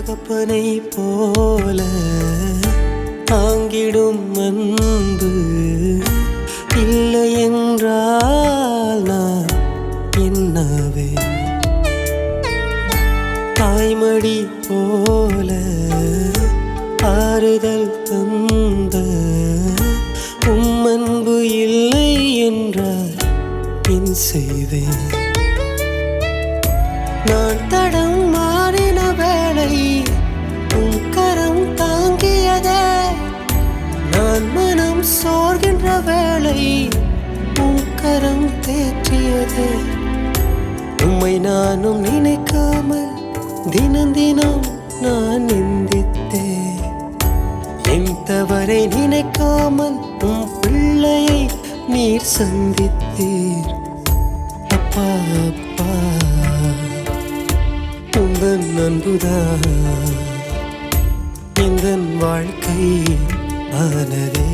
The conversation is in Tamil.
தகப்பனை போல தாங்கிடும் அன்பு இல்லை என்றால் நான் என்னவே? தாய்மடி போல ஆறுதல் தந்த அன்பு இல்லை என்றால் என் செய்வேன்? நான் தடம் மாறின வேளை உன் கரம் தாங்கியதே, நான் மனம் சோர்கின்ற வேளை உன் கரம் தேற்றியதே. உம்மை நானும் நினைக்காமல் தினம் தினம் நான் நிந்தித்தேன். என் தவறை நினைக்காமல் உன் பிள்ளையை நீர் சந்தித்தீர். அப்பா அப்பா, உந்தன் அன்புதான் எந்தன் வாழ்க்கை ஆனதே.